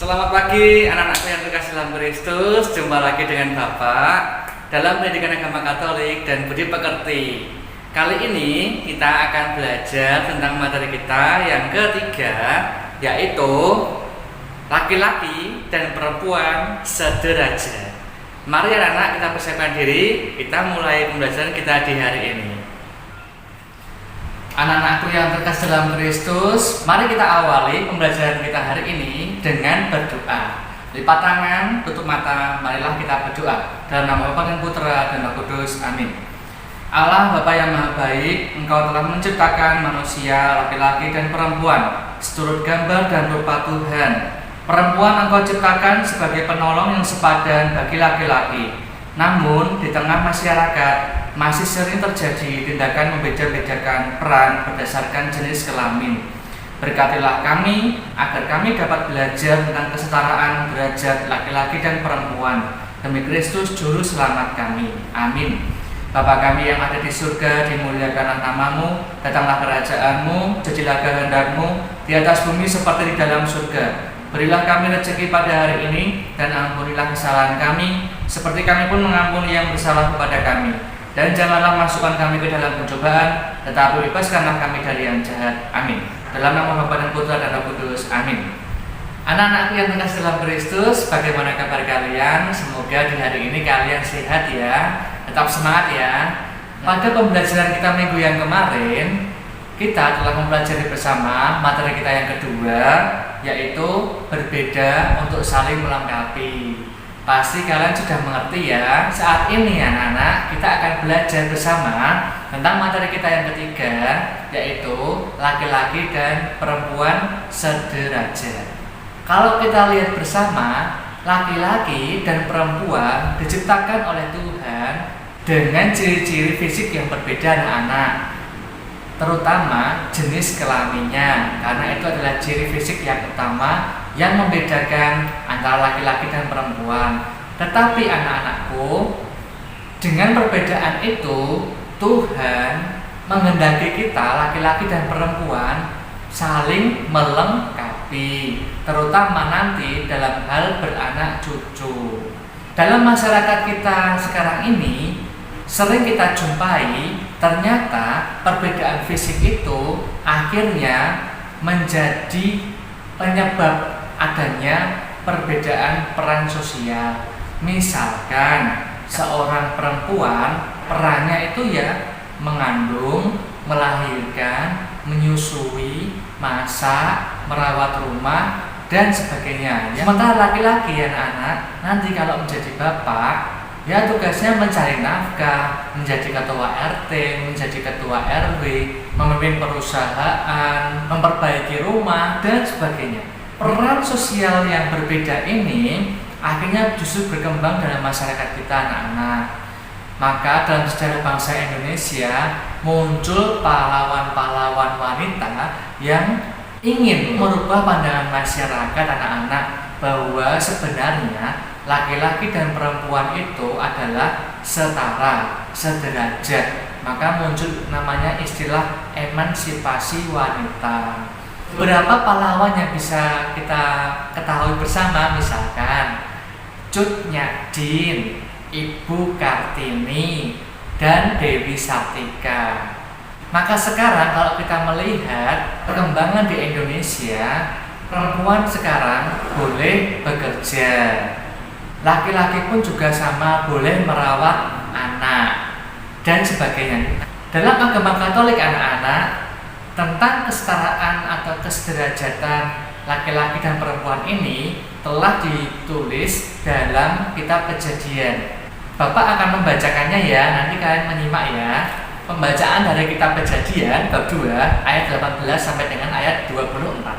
Selamat pagi anak-anakku yang terkasih dalam Kristus. Jumpa lagi dengan Bapak dalam pendidikan agama Katolik dan budi pekerti. Kali ini kita akan belajar tentang materi kita yang ketiga, yaitu laki-laki dan perempuan sederajat. Mari anak-anak kita persiapkan diri, kita mulai pembelajaran kita di hari ini. Anak-anakku yang terkasih dalam Kristus, mari kita awali pembelajaran kita hari ini dengan berdoa. Lipat tangan, tutup mata, marilah kita berdoa. Dalam nama Bapa dan Putra dan Roh Kudus, amin. Allah Bapa yang Maha Baik, Engkau telah menciptakan manusia, laki-laki dan perempuan seturut gambar dan rupa Tuhan. Perempuan Engkau ciptakan sebagai penolong yang sepadan bagi laki-laki. Namun di tengah masyarakat masih sering terjadi tindakan membeda-bedakan peran berdasarkan jenis kelamin. Berkatilah kami agar kami dapat belajar tentang kesetaraan derajat laki-laki dan perempuan demi Kristus Juru Selamat kami. Amin. Bapa kami yang ada di surga, dimuliakanlah namamu, datanglah kerajaanmu, jadilah kehendakmu di atas bumi seperti di dalam surga. Berilah kami rezeki pada hari ini dan ampunilah kesalahan kami seperti kami pun mengampuni yang bersalah kepada kami. Dan janganlah masukkan kami ke dalam pencobaan, tetapi bebaskanlah kami dari yang jahat. Amin. Dalam nama Bapa dan Putra dan Roh Kudus. Amin. Anak-anakku yang terkasih dalam Kristus, bagaimana kabar kalian? Semoga di hari ini kalian sehat ya. Tetap semangat ya. Pada pembelajaran kita minggu yang kemarin, kita telah mempelajari bersama materi kita yang kedua, yaitu berbeda untuk saling melengkapi. Pasti kalian sudah mengerti ya. Saat ini anak-anak kita akan belajar bersama tentang materi kita yang ketiga, yaitu laki-laki dan perempuan sederajat. Kalau kita lihat bersama, laki-laki dan perempuan diciptakan oleh Tuhan dengan ciri-ciri fisik yang berbeda anak-anak, terutama jenis kelaminnya, karena itu adalah ciri fisik yang utama yang membedakan antara laki-laki dan perempuan. Tetapi anak-anakku, dengan perbedaan itu Tuhan menghendaki kita laki-laki dan perempuan saling melengkapi, terutama nanti dalam hal beranak cucu. Dalam masyarakat kita sekarang ini sering kita jumpai ternyata perbedaan fisik itu akhirnya menjadi penyebab adanya perbedaan peran sosial. Misalkan seorang perempuan perannya itu ya mengandung, melahirkan, menyusui, masak, merawat rumah dan sebagainya. Sementara laki-laki anak-anak nanti kalau menjadi bapak, ya tugasnya mencari nafkah, menjadi ketua RT, menjadi ketua RW, memimpin perusahaan, memperbaiki rumah dan sebagainya. Peran sosial yang berbeda ini akhirnya justru berkembang dalam masyarakat kita anak-anak. Maka dalam sejarah bangsa Indonesia muncul pahlawan-pahlawan wanita yang ingin merubah pandangan masyarakat anak-anak bahwa sebenarnya laki-laki dan perempuan itu adalah setara, sederajat. Maka muncul namanya istilah emansipasi wanita. Beberapa pahlawan yang bisa kita ketahui bersama, misalkan Cut Nyak-din, Ibu Kartini, dan Dewi Sartika. Maka sekarang kalau kita melihat perkembangan di Indonesia, perempuan sekarang boleh bekerja. Laki-laki pun juga sama, boleh merawat anak dan sebagainya. Dalam agama Katolik anak-anak, tentang kesetaraan atau kesederajatan laki-laki dan perempuan ini telah ditulis dalam kitab Kejadian. Bapak akan membacakannya ya, nanti kalian menyimak ya. Pembacaan dari kitab Kejadian bab 2 ayat 18 sampai dengan ayat 24.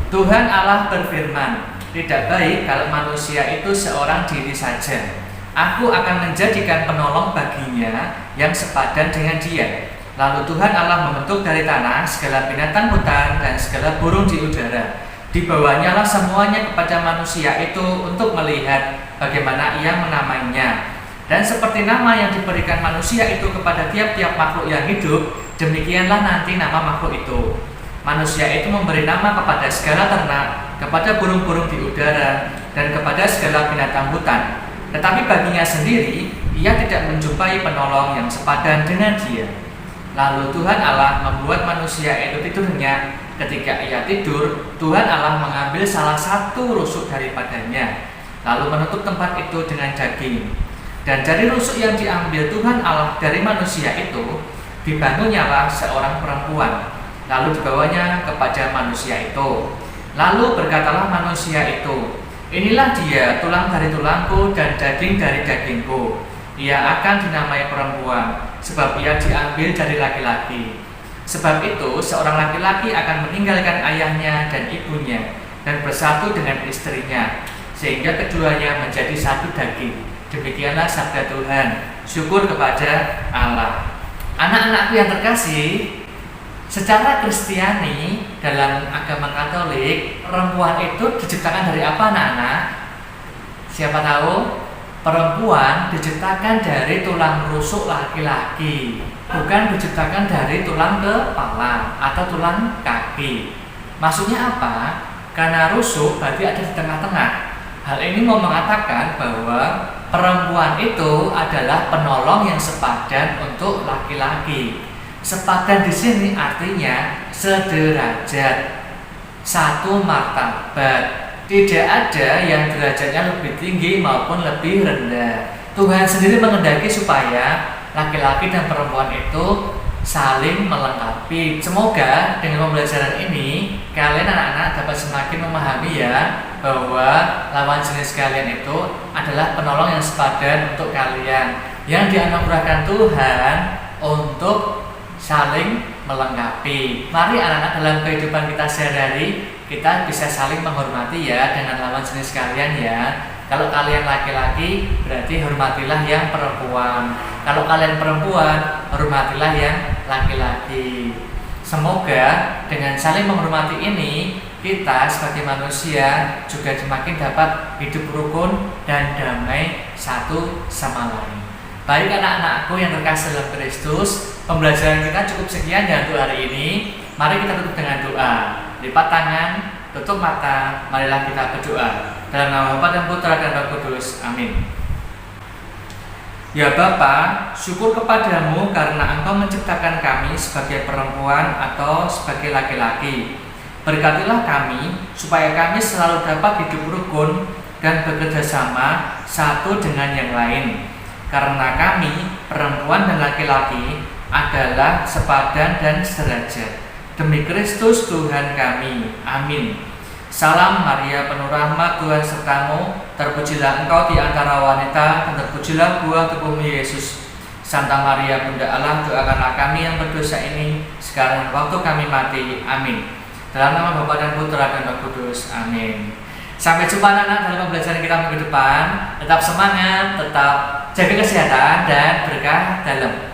Tuhan Allah berfirman, "Tidak baik kalau manusia itu seorang diri saja. Aku akan menjadikan penolong baginya yang sepadan dengan dia." Lalu Tuhan Allah membentuk dari tanah segala binatang hutan dan segala burung di udara. Dibawanya lah semuanya kepada manusia itu untuk melihat bagaimana ia menamainya. Dan seperti nama yang diberikan manusia itu kepada tiap-tiap makhluk yang hidup, demikianlah nanti nama makhluk itu. Manusia itu memberi nama kepada segala ternak, kepada burung-burung di udara, dan kepada segala binatang hutan. Tetapi baginya sendiri, ia tidak menjumpai penolong yang sepadan dengan dia. Lalu Tuhan Allah membuat manusia itu tidur nyenyak. Ketika ia tidur, Tuhan Allah mengambil salah satu rusuk daripadanya, lalu menutup tempat itu dengan daging. Dan dari rusuk yang diambil Tuhan Allah dari manusia itu, dibangunnyalah seorang perempuan, lalu dibawanya kepada manusia itu. Lalu berkatalah manusia itu, inilah dia, tulang dari tulangku dan daging dari dagingku. Ia akan dinamai perempuan, sebab ia diambil dari laki-laki. Sebab itu seorang laki-laki akan meninggalkan ayahnya dan ibunya dan bersatu dengan istrinya, sehingga keduanya menjadi satu daging. Demikianlah sabda Tuhan. Syukur kepada Allah. Anak-anakku yang terkasih, secara Kristiani dalam agama Katolik, perempuan itu diciptakan dari apa, anak-anak? Siapa tahu? Perempuan diciptakan dari tulang rusuk laki-laki, bukan diciptakan dari tulang kepala atau tulang kaki. Maksudnya apa? Karena rusuk berarti ada di tengah-tengah. Hal ini mau mengatakan bahwa perempuan itu adalah penolong yang sepadan untuk laki-laki. Sepadan di sini artinya sederajat, satu martabat. Tidak ada yang derajatnya lebih tinggi maupun lebih rendah. Tuhan sendiri menghendaki supaya laki-laki dan perempuan itu saling melengkapi. Semoga dengan pembelajaran ini kalian anak-anak dapat semakin memahami ya, bahwa lawan jenis kalian itu adalah penolong yang sepadan untuk kalian, yang dianugerahkan Tuhan untuk saling melengkapi. Mari anak-anak, dalam kehidupan kita sehari-hari kita bisa saling menghormati ya dengan lawan jenis kalian ya. Kalau kalian laki-laki, berarti hormatilah yang perempuan. Kalau kalian perempuan, hormatilah yang laki-laki. Semoga dengan saling menghormati ini, kita sebagai manusia juga semakin dapat hidup rukun dan damai satu sama lain. Baik anak-anakku yang terkasih dalam Kristus, pembelajaran kita cukup sekian ya untuk hari ini. Mari kita tutup dengan doa. Lipat tangan, tutup mata, marilah kita berdoa. Dalam nama Bapa dan Putra dan Roh Kudus. Amin. Ya Bapa, syukur kepadamu karena Engkau menciptakan kami sebagai perempuan atau sebagai laki-laki. Berkatilah kami supaya kami selalu dapat hidup rukun dan bekerja sama satu dengan yang lain. Karena kami, perempuan dan laki-laki, adalah sepadan dan sederajat. Demi Kristus Tuhan kami. Amin. Salam Maria, penuh rahmat, Tuhan sertamu. Terpujilah engkau di antara wanita, dan terpujilah buah tubuhmu Yesus. Santa Maria Bunda Allah, doakanlah kami yang berdosa ini sekarang dan waktu kami mati. Amin. Dalam nama Bapa dan Putra dan Roh Kudus. Amin. Sampai jumpa anak-anak dalam pembelajaran kita minggu depan. Tetap semangat, tetap jaga kesehatan dan berkah dalam.